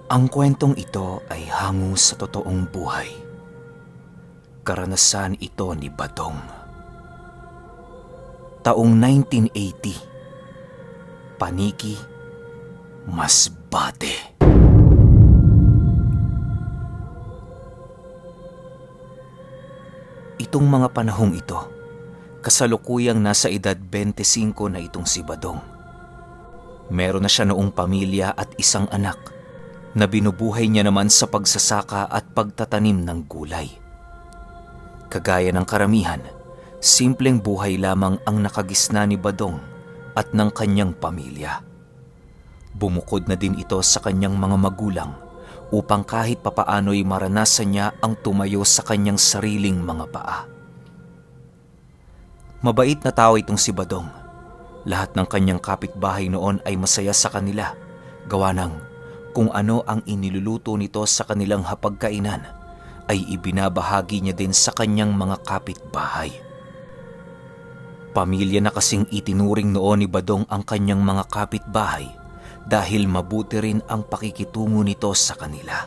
Ang kwentong ito ay hango sa totoong buhay. Karanasan ito ni Badong. Taong 1980, Paniki, Masbate. Itong mga panahong ito, kasalukuyang nasa edad 25 na itong si Badong. Meron na siya noong pamilya at isang anak na binubuhay niya naman sa pagsasaka at pagtatanim ng gulay. Kagaya ng karamihan, simpleng buhay lamang ang nakagisna ni Badong at ng kanyang pamilya. Bumukod na din ito sa kanyang mga magulang upang kahit papaano'y maranasan niya ang tumayo sa kanyang sariling mga paa. Mabait na tao itong si Badong. Lahat ng kanyang kapitbahay noon ay masaya sa kanila, gawa ng kung ano ang iniluluto nito sa kanilang hapagkainan ay ibinabahagi niya din sa kanyang mga kapitbahay. Pamilya na kasing itinuring noon ni Badong ang kanyang mga kapitbahay dahil mabuti rin ang pakikitungo nito sa kanila.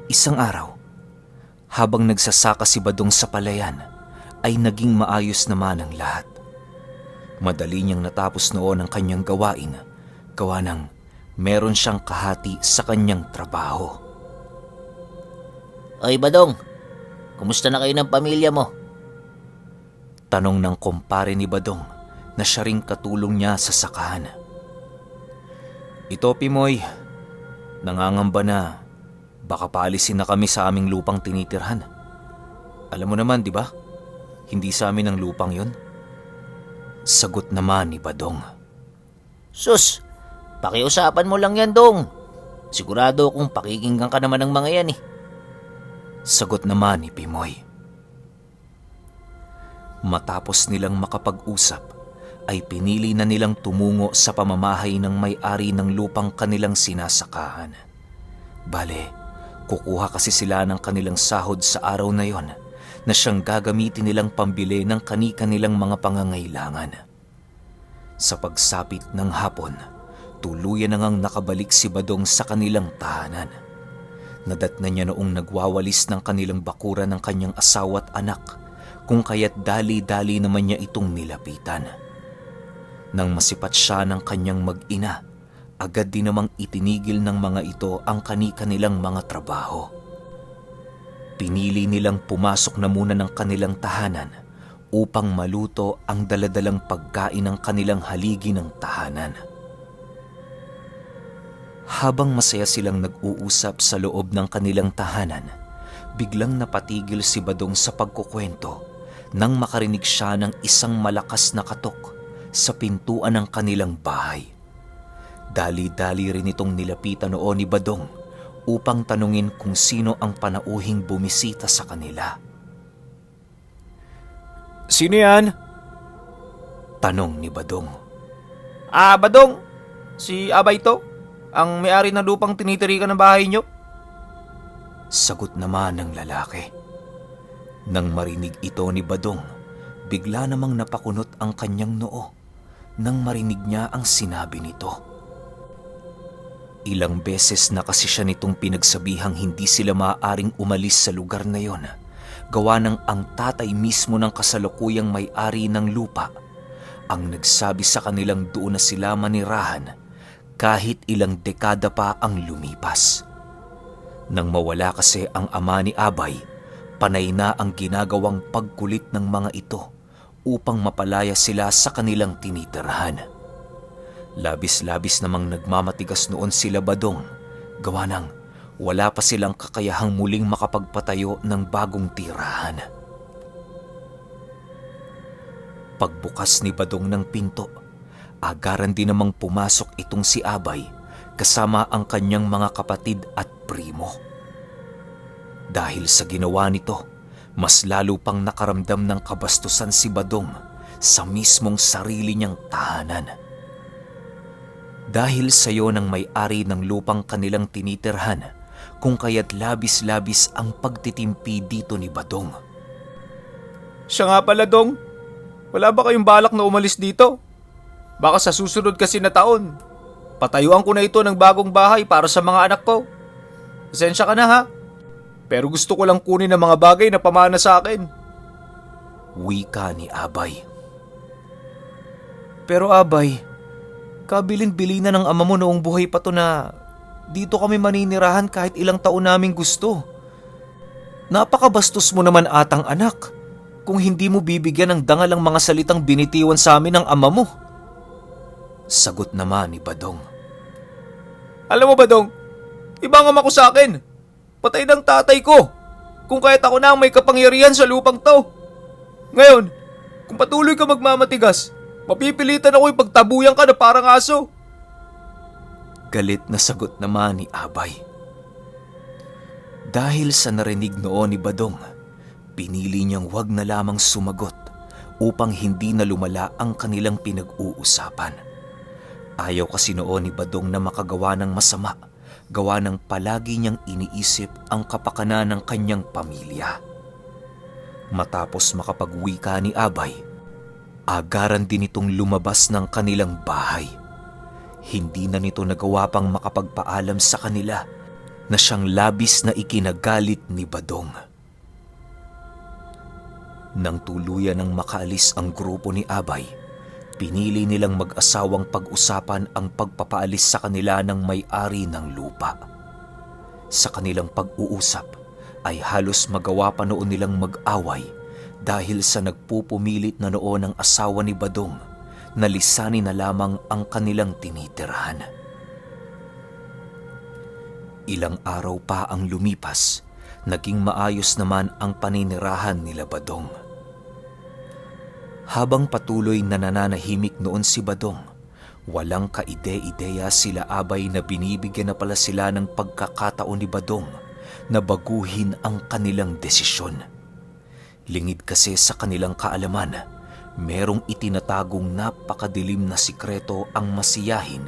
Isang araw, habang nagsasaka si Badong sa palayan, ay naging maayos naman ang lahat. Madali niyang natapos noon ang kanyang gawain, gawa ng meron siyang kahati sa kanyang trabaho. Oy Badong, kumusta na kayo ng pamilya mo? Tanong ng kumpare ni Badong na siya ring katulong niya sa sakahan. Ito, Pimoy, nangangamba na baka paalisin na kami sa aming lupang tinitirhan. Alam mo naman, di ba? Hindi sa amin ang lupang yon. Sagot naman ni Badong. Sus, pakiusapan mo lang yan, Dong. Sigurado akong pakikinggan ka naman ng mga yan eh. Sagot naman ni Pimoy. Matapos nilang makapag-usap, ay pinili na nilang tumungo sa pamamahay ng may-ari ng lupang kanilang sinasakahan. Bale, kukuha kasi sila ng kanilang sahod sa araw na yon na siyang gagamitin nilang pambili ng kani-kanilang mga pangangailangan. Sa pagsapit ng hapon, tuluyan na ngang nakabalik si Badong sa kanilang tahanan. Nadatna niya noong nagwawalis ng kanilang bakuran ng kanyang asawa at anak, kung kaya't dali-dali naman niya itong nilapitan. Nang masipat siya ng kanyang mag-ina, agad din namang itinigil ng mga ito ang kani-kanilang mga trabaho. Pinili nilang pumasok na muna ng kanilang tahanan upang maluto ang daladalang pagkain ng kanilang haligi ng tahanan. Habang masaya silang nag-uusap sa loob ng kanilang tahanan, biglang napatigil si Badong sa pagkukwento nang makarinig siya ng isang malakas na katok sa pintuan ng kanilang bahay. Dali-dali rin itong nilapitan noon ni Badong upang tanungin kung sino ang panauhing bumisita sa kanila. Sino yan? Tanong ni Badong. Badong, si Abay to, ang may-ari ng lupang tinitirikan ng bahay niyo. Sagot naman ng lalaki. Nang marinig ito ni Badong, bigla namang napakunot ang kanyang noo nang marinig niya ang sinabi nito. Ilang beses na kasi siya nitong pinagsabihang hindi sila maaaring umalis sa lugar na yon, gawa ng ang tatay mismo ng kasalukuyang may-ari ng lupa ang nagsabi sa kanilang doon na sila manirahan kahit ilang dekada pa ang lumipas. Nang mawala kasi ang ama ni Abay, panay na ang ginagawang pagkulit ng mga ito upang mapalaya sila sa kanilang tinitirhan. Labis-labis namang nagmamatigas noon sila Badong, gawa ng wala pa silang kakayahang muling makapagpatayo ng bagong tirahan. Pagbukas ni Badong ng pinto, agaran din namang pumasok itong si Abay kasama ang kanyang mga kapatid at primo. Dahil sa ginawa nito, mas lalo pang nakaramdam ng kabastusan si Badong sa mismong sarili niyang tahanan. Dahil sa iyo ng may-ari ng lupang kanilang tinitirhan, kung kaya't labis-labis ang pagtitimpi dito ni Badong. Siya nga pala, Dong. Wala ba kayong balak na umalis dito? Baka sa susunod kasi na taon, Patayuan ko na ito ng bagong bahay para sa mga anak ko. Pasensya ka na ha. Pero gusto ko lang kunin ang mga bagay na pamana sa akin. Wika ni Abay. Pero Abay, kabilin-bili na ng ama mo noong buhay pa to na dito kami maninirahan kahit ilang taon naming gusto. Napakabastos mo naman atang anak kung hindi mo bibigyan ng dangal ang mga salitang binitiwan sa amin ng ama mo. Sagot naman ni Badong. Alam mo Badong, ibang ama ko sa akin. Patay ng tatay ko. Kung kahit ako na ang may kapangyarihan sa lupang to. Ngayon, kung patuloy ka magmamatigas, mapipilitan ako ipagtabuyan ka na parang aso. Galit na sagot naman ni Abay. Dahil sa narinig noon ni Badong, pinili niyang wag na lamang sumagot upang hindi na lumala ang kanilang pinag-uusapan. Ayaw kasi noon ni Badong na makagawa ng masama, gawa ng palagi niyang iniisip ang kapakanan ng kanyang pamilya. Matapos makapagwika ni Abay, agaran din itong lumabas ng kanilang bahay. Hindi na nito nagawa pang makapagpaalam sa kanila na siyang labis na ikinagalit ni Badong. Nang tuluyan ng makaalis ang grupo ni Abay, pinili nilang mag-asawang pag-usapan ang pagpapaalis sa kanila ng may-ari ng lupa. Sa kanilang pag-uusap ay halos magawa pa noon nilang mag-away dahil sa nagpupumilit na noon ang asawa ni Badong na lisanin na lamang ang kanilang tinitirahan. Ilang araw pa ang lumipas, naging maayos naman ang paninirahan nila Badong. Habang patuloy na nananahimik noon si Badong, walang kaide-ideya sila Abay na binibigyan na pala sila ng pagkakataon ni Badong na baguhin ang kanilang desisyon. Lingid kasi sa kanilang kaalaman, merong itinatagong napakadilim na sikreto ang masiyahin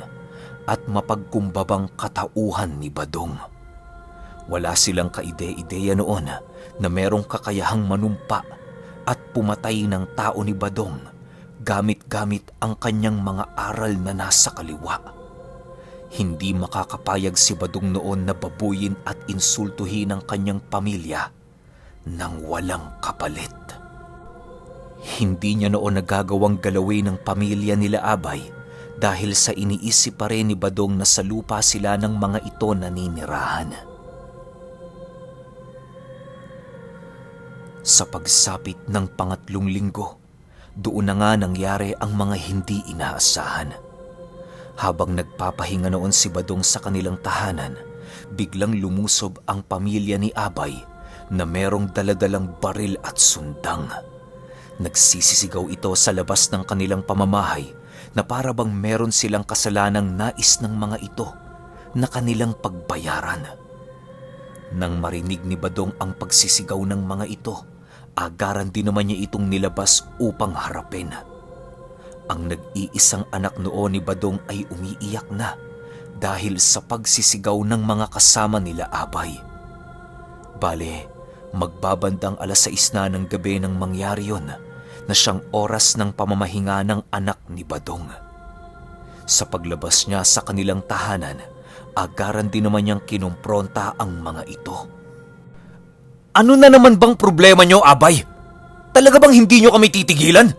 at mapagkumbabang katauhan ni Badong. Wala silang kaide-ideya noon na merong kakayahang manumpa at pumatay ng tao ni Badong gamit-gamit ang kanyang mga aral na nasa kaliwa. Hindi makakapayag si Badong noon na babuyin at insultuhin ang kanyang pamilya nang walang kapalit. Hindi niya noon nagagawang galawin ng pamilya nila Abay dahil sa iniisip pa rin ni Badong na sa lupa sila ng mga ito naninirahan. Sa pagsapit ng pangatlong linggo, doon na nga nangyari ang mga hindi inaasahan. Habang nagpapahinga noon si Badong sa kanilang tahanan, biglang lumusob ang pamilya ni Abay na merong daladalang baril at sundang. Nagsisisigaw ito sa labas ng kanilang pamamahay na para bang meron silang kasalanang nais ng mga ito na kanilang pagbayaran. Nang marinig ni Badong ang pagsisigaw ng mga ito, agaran din naman niya itong nilabas upang harapin. Ang nag-iisang anak noon ni Badong ay umiiyak na dahil sa pagsisigaw ng mga kasama nila Abay. Bale, magbabandang 6:00 na ng gabi nang mangyari yun na siyang oras ng pamamahinga ng anak ni Badong. Sa paglabas niya sa kanilang tahanan, agaran din naman niyang kinumpronta ang mga ito. Ano na naman bang problema niyo, Abay? Talaga bang hindi niyo kami titigilan?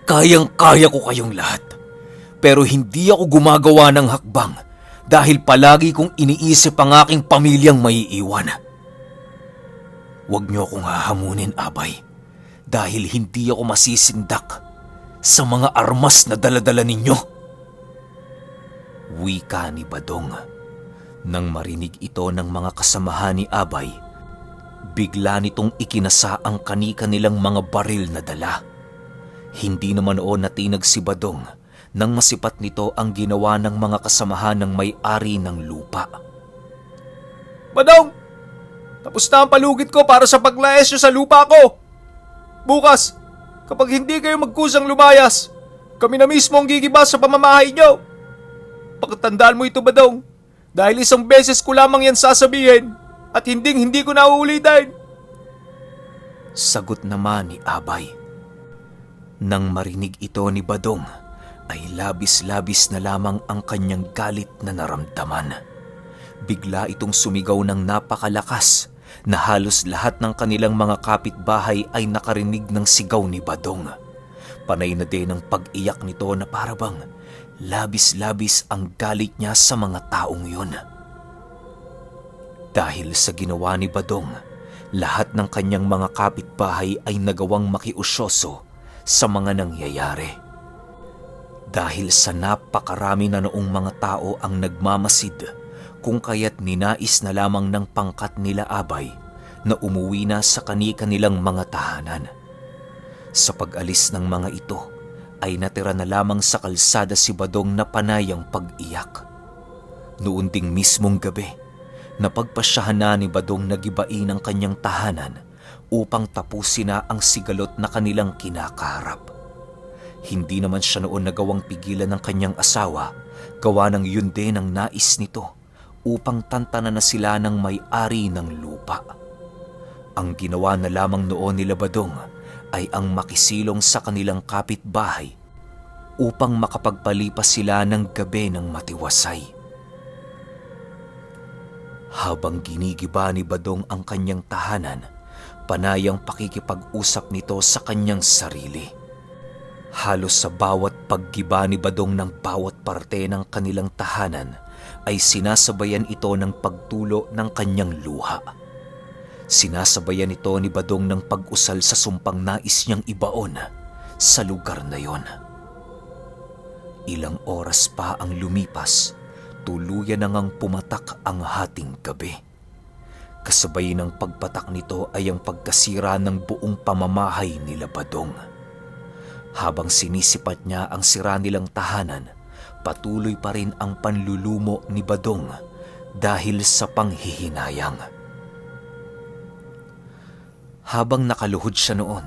Kayang-kaya ko kayong lahat, pero hindi ako gumagawa ng hakbang dahil palagi kong iniisip ang aking pamilyang maiiwan. Huwag niyo akong hahamunin, Abay, dahil hindi ako masisindak sa mga armas na daladala ninyo. Wika ni Badong. Nang marinig ito ng mga kasamahan ni Abay, bigla nitong ikinasa ang kani-kanilang mga baril na dala. Hindi naman noon natinag si Badong nang masipat nito ang ginawa ng mga kasamahan ng may-ari ng lupa. Badong! Tapos na ang palugit ko para sa paglayas nyo sa lupa ko. Bukas, kapag hindi kayo magkusang lumayas, kami na mismo ang gigibas sa pamamahay nyo. Pakatandaan mo ito, Badong, dahil isang beses ko lamang yan sasabihin at hindi ko na uulitin. Sagot naman ni Abay. Nang marinig ito ni Badong, ay labis-labis na lamang ang kanyang galit na naramdaman. Bigla itong sumigaw ng napakalakas na halos lahat ng kanilang mga kapitbahay ay nakarinig ng sigaw ni Badong. Panay na din ang pag-iyak nito na parabang labis-labis ang galit niya sa mga taong yun. Dahil sa ginawa ni Badong, lahat ng kanyang mga kapitbahay ay nagawang makiusyoso sa mga nangyayari. Dahil sa napakarami na noong mga tao ang nagmamasid, kung kaya't ninais na lamang ng pangkat nila Abay na umuwi na sa kani-kanilang mga tahanan. Sa pag-alis ng mga ito, ay natira na lamang sa kalsada si Badong na panayang pag-iyak. Noon ding mismong gabi, napagpasyahan na ni Badong na gibain ang kanyang tahanan upang tapusin na ang sigalot na kanilang kinakaharap. Hindi naman siya noon nagawang pigilan ng kanyang asawa, gawa ng yun din ang nais nito upang tantanan na sila ng may-ari ng lupa. Ang ginawa na lamang noon nila Badong ay ang makisilong sa kanilang kapitbahay upang makapagpalipas sila ng gabi ng matiwasay. Habang ginigiba ni Badong ang kanyang tahanan, panayang pakikipag-usap nito sa kanyang sarili. Halos sa bawat paggiba ni Badong ng bawat parte ng kanilang tahanan ay sinasabayan ito ng pagtulo ng kanyang luha. Sinasabayan ito ni Badong ng pag-usal sa sumpang nais niyang ibaon sa lugar na yon. Ilang oras pa ang lumipas, tuluyan na ngang pumatak ang hating gabi. Kasabay ng pagpatak nito ay ang pagkasira ng buong pamamahay nila Badong. Habang sinisipat niya ang sira nilang tahanan, patuloy pa rin ang panlulumo ni Badong dahil sa panghihinayang. Habang nakaluhod siya noon,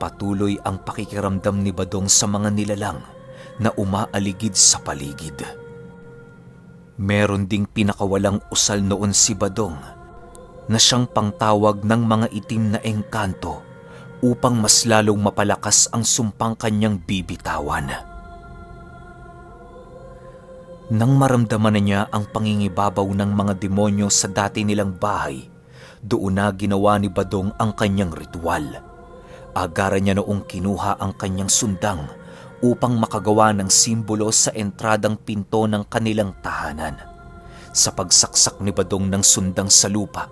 patuloy ang pakikiramdam ni Badong sa mga nilalang na umaaligid sa paligid. Meron ding pinakawalang usal noon si Badong na siyang pangtawag ng mga itim na engkanto upang mas lalong mapalakas ang sumpang kanyang bibitawan. Nang maramdaman na niya ang pangingibabaw ng mga demonyo sa dati nilang bahay, doon na ginawa ni Badong ang kanyang ritual. Agaran niya noong kinuha ang kanyang sundang upang makagawa ng simbolo sa entradang pinto ng kanilang tahanan. Sa pagsaksak ni Badong ng sundang sa lupa,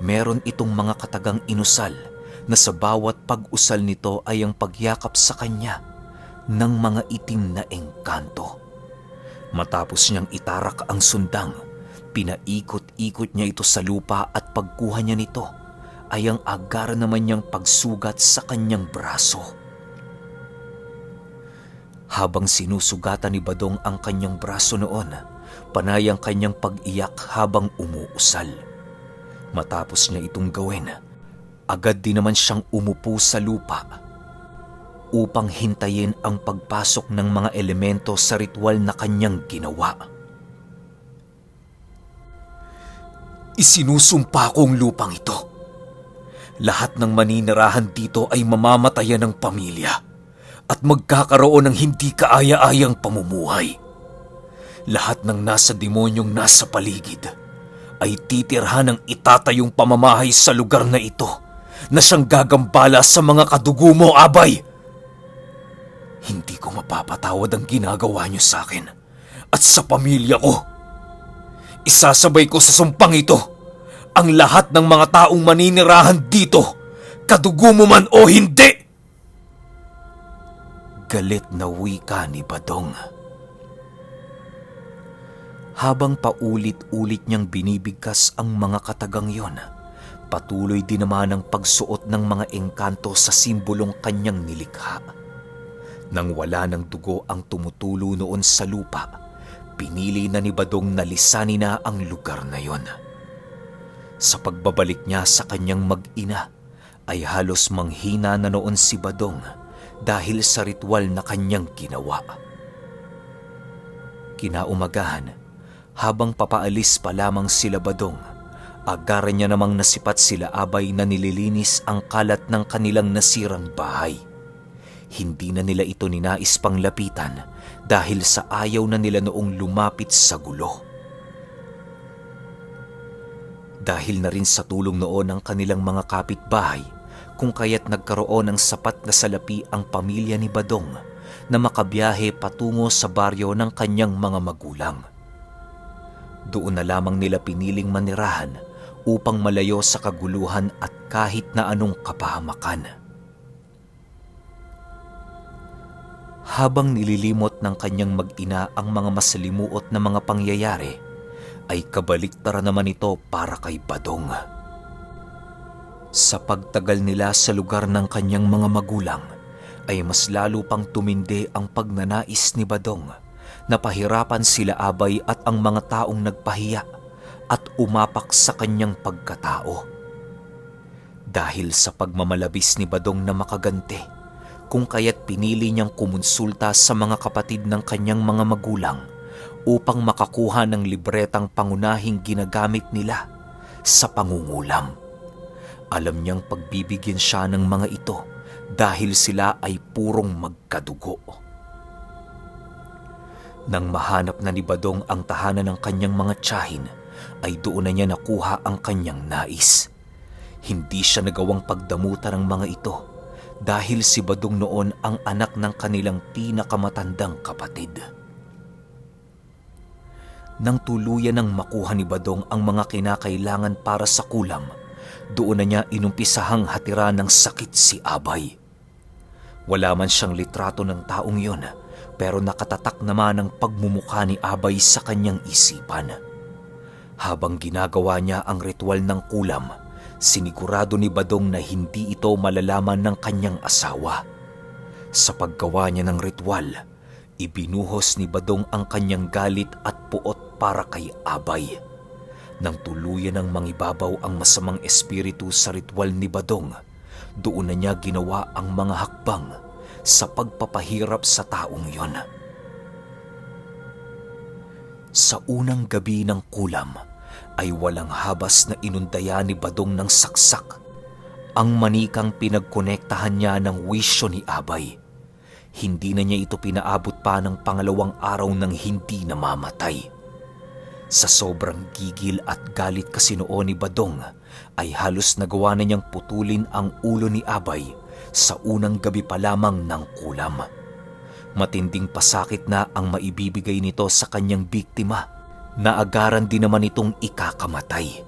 meron itong mga katagang inusal na sa bawat pag-usal nito ay ang pagyakap sa kanya ng mga itim na engkanto. Matapos niyang itarak ang sundang, pinaikot-ikot niya ito sa lupa at pagkuha niya nito ay ang agaran naman niyang pagsugat sa kanyang braso. Habang sinusugatan ni Badong ang kanyang braso noon, panay ang kanyang pag-iyak habang umuusal. Matapos niya itong gawin, agad din naman siyang umupo sa lupa upang hintayin ang pagpasok ng mga elemento sa ritual na kanyang ginawa. Isinusumpa ko ang lupang ito. Lahat ng maninirahan dito ay mamamatayan ng pamilya at magkakaroon ng hindi kaaya-ayang pamumuhay. Lahat ng nasa demonyong nasa paligid ay titirhan ng itatayong pamamahay sa lugar na ito na siyang gagambala sa mga kadugo mo, Abay. Hindi ko mapapatawad ang ginagawa niyo sa akin at sa pamilya ko. Isasabay ko sa sumpang ito ang lahat ng mga taong maninirahan dito, kadugo mo man o hindi. Galit na wika ni Badong. Habang paulit-ulit niyang binibigkas ang mga katagang yon, patuloy din naman ang pagsuot ng mga engkanto sa simbolong kanyang nilikha. Nang wala ng dugo ang tumutulo noon sa lupa, pinili na ni Badong na lisanin na ang lugar na yon. Sa pagbabalik niya sa kanyang mag-ina, ay halos manghina na noon si Badong dahil sa ritual na kanyang ginawa. Kinaumagahan, habang papaalis pa lamang sila Badong, agaran niya namang nasipat sila Abay na nililinis ang kalat ng kanilang nasirang bahay. Hindi na nila ito ninais pang lapitan dahil sa ayaw na nila noong lumapit sa gulo. Dahil na rin sa tulong noon ng kanilang mga kapitbahay, kung kaya't nagkaroon ng sapat na salapi ang pamilya ni Badong na makabiyahe patungo sa baryo ng kanyang mga magulang. Doon na lamang nila piniling manirahan upang malayo sa kaguluhan at kahit na anong kapahamakan. Habang nililimot ng kanyang mag-ina ang mga masalimuot na mga pangyayari, ay kabaliktaran naman ito para kay Badong. Sa pagtagal nila sa lugar ng kanyang mga magulang, ay mas lalo pang tumindi ang pagnanais ni Badong na pahirapan sila Abay at ang mga taong nagpahiya at umapak sa kanyang pagkatao. Dahil sa pagmamalabis ni Badong na makaganti, kung kaya't pinili niyang kumonsulta sa mga kapatid ng kanyang mga magulang upang makakuha ng libretang pangunahing ginagamit nila sa pangungulam. Alam niyang pagbibigyan siya ng mga ito dahil sila ay purong magkadugo. Nang mahanap na ni Badong ang tahanan ng kanyang mga tiyahin, ay doon na niya nakuha ang kanyang nais. Hindi siya nagawang pagdamutan ng mga ito dahil si Badong noon ang anak ng kanilang pinakamatandang kapatid. Nang tuluyan ng makuha ni Badong ang mga kinakailangan para sa kulam, doon na niya inumpisahang hatira ng sakit si Abay. Wala man siyang litrato ng taong yon, pero nakatatak naman ang pagmumukha ni Abay sa kanyang isipan. Habang ginagawa niya ang ritual ng kulam, sinigurado ni Badong na hindi ito malalaman ng kanyang asawa. Sa paggawa niya ng ritual, ibinuhos ni Badong ang kanyang galit at puot para kay Abay. Nang tuluyan ng mangibabaw ang masamang espiritu sa ritual ni Badong, doon na niya ginawa ang mga hakbang sa pagpapahirap sa taong yon. Sa unang gabi ng kulam, ay walang habas na inundaya ni Badong ng saksak ang manikang pinagkonektahan niya ng wisyo ni Abay. Hindi na niya ito pinaabot pa ng pangalawang araw nang hindi namamatay. Sa sobrang gigil at galit kasi noon ni Badong, ay halos nagawa na niyang putulin ang ulo ni Abay sa unang gabi pa lamang ng kulam. Matinding pasakit na ang maibibigay nito sa kanyang biktima, na agaran din naman itong ikakamatay.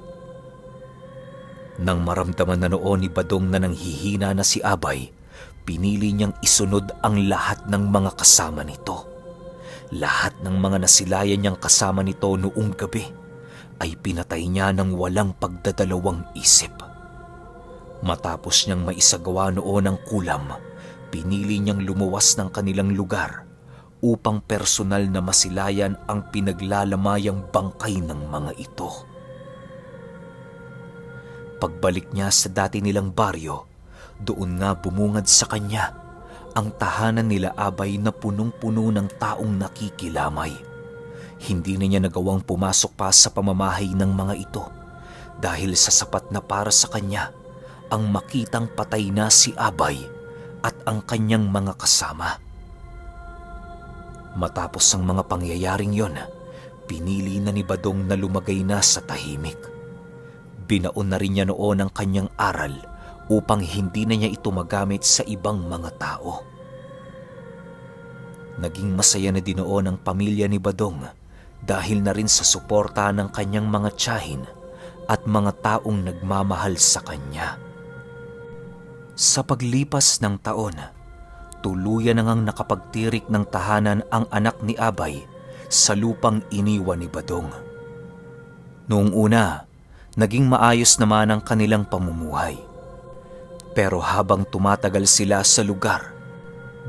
Nang maramdaman na noon ni Badong na nanghihina na si Abay, pinili niyang isunod ang lahat ng mga kasama nito. Lahat ng mga nasilayan niyang kasama nito noong gabi ay pinatay niya ng walang pagdadalawang isip. Matapos niyang maisagawa noon ang kulam, pinili niyang lumuwas ng kanilang lugar upang personal na masilayan ang pinaglalamayang bangkay ng mga ito. Pagbalik niya sa dati nilang baryo, doon nga bumungad sa kanya ang tahanan nila Abay na punong-puno ng taong nakikilamay. Hindi na niya nagawang pumasok pa sa pamamahay ng mga ito dahil sa sapat na para sa kanya ang makitang patay na si Abay at ang kanyang mga kasama. Matapos ang mga pangyayaring yon, pinili na ni Badong na lumagay na sa tahimik. Binaon na rin niya noon ang kanyang aral upang hindi na niya ito magamit sa ibang mga tao. Naging masaya na din noon ang pamilya ni Badong dahil na rin sa suporta ng kanyang mga tiyahin at mga taong nagmamahal sa kanya. Sa paglipas ng taon, tuluyan na ngang nakapagtirik ng tahanan ang anak ni Abay sa lupang iniwan ni Badong. Noong una, naging maayos naman ang kanilang pamumuhay. Pero habang tumatagal sila sa lugar,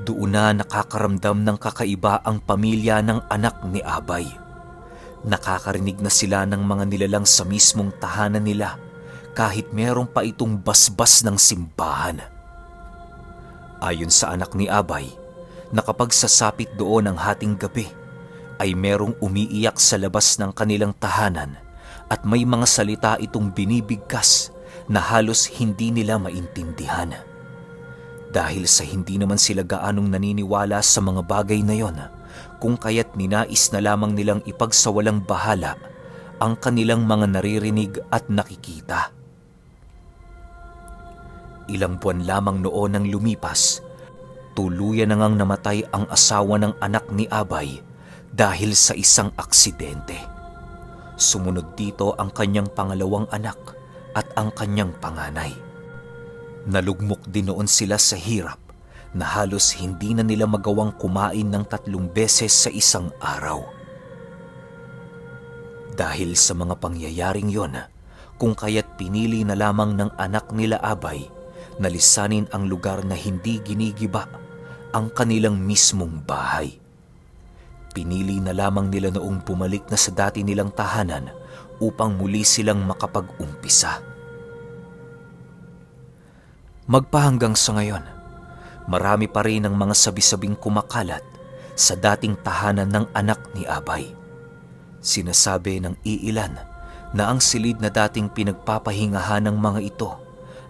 doon na nakakaramdam ng kakaiba ang pamilya ng anak ni Abay. Nakakarinig na sila ng mga nilalang sa mismong tahanan nila kahit merong pa itong basbas ng simbahan. Ayon sa anak ni Abay, na kapag sasapit doon ang hating gabi, ay merong umiiyak sa labas ng kanilang tahanan at may mga salita itong binibigkas na halos hindi nila maintindihan. Dahil sa hindi naman sila gaanong naniniwala sa mga bagay na yon, kung kaya't ninais na lamang nilang ipagsawalang bahala ang kanilang mga naririnig at nakikita. Ilang buwan lamang noon nang lumipas, tuluyan na ngang namatay ang asawa ng anak ni Abay dahil sa isang aksidente. Sumunod dito ang kanyang pangalawang anak at ang kanyang panganay. Nalugmok din noon sila sa hirap na halos hindi na nila magawang kumain ng 3 beses sa isang araw. Dahil sa mga pangyayaring yon, kung kaya't pinili na lamang ng anak nila Abay na lisanin ang lugar na hindi ginigiba ang kanilang mismong bahay. Pinili na lamang nila noong bumalik na sa dati nilang tahanan upang muli silang makapag-umpisa. Magpahanggang sa ngayon, marami pa rin ang mga sabi-sabing kumakalat sa dating tahanan ng anak ni Abay. Sinasabi ng iilan na ang silid na dating pinagpapahingahan ng mga ito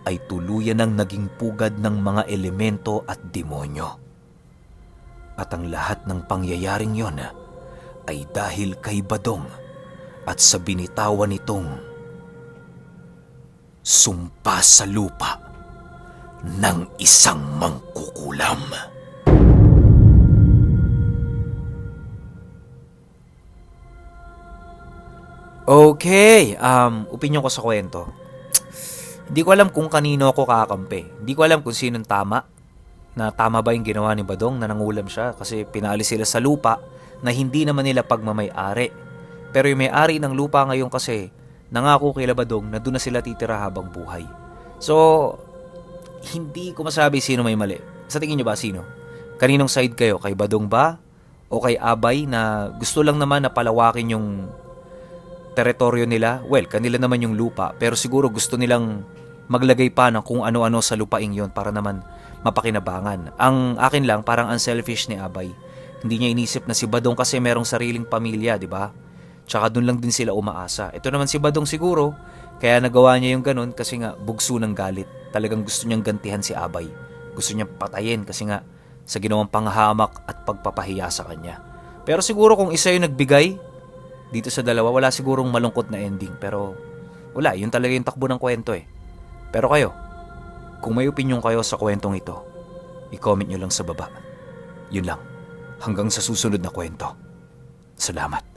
ay tuluyan ng naging pugad ng mga elemento at demonyo. At ang lahat ng pangyayaring yon ay dahil kay Badong at sa binitawan nitong sumpa sa lupa ng isang mangkukulam. Okay, opinyon ko sa kwento. Hindi ko alam kung kanino ako kakampi. Hindi ko alam kung sinong tama. Na tama ba yung ginawa ni Badong na nangulam siya kasi pinaalis sila sa lupa na hindi naman nila pagmamay-ari. Pero yung may-ari ng lupa ngayon kasi nangako kay Badong na doon na sila titira habang buhay. So, hindi ko masabi sino may mali. Sa tingin nyo ba sino? Kaninong side kayo? Kay Badong ba? O kay Abay na gusto lang naman na palawakin yung teritoryo nila? Well, kanila naman yung lupa, pero siguro gusto nilang maglagay pa ng kung ano-ano sa lupaing yon para naman mapakinabangan. Ang akin lang, parang unselfish ni Abay. Hindi niya inisip na si Badong kasi merong sariling pamilya, di ba? Tsaka doon lang din sila umaasa. Ito naman si Badong siguro, kaya nagawa niya yung ganun kasi nga bugso ng galit. Talagang gusto niyang gantihan si Abay. Gusto niyang patayin kasi nga sa ginawang panghamak at pagpapahiya sa kanya. Pero siguro kung isa yung nagbigay dito sa dalawa, wala sigurong malungkot na ending. Pero wala, yun talaga yung takbo ng kwento eh. Pero kayo, kung may opinyon kayo sa kwentong ito, i-comment nyo lang sa baba. Yun lang. Hanggang sa susunod na kwento. Salamat.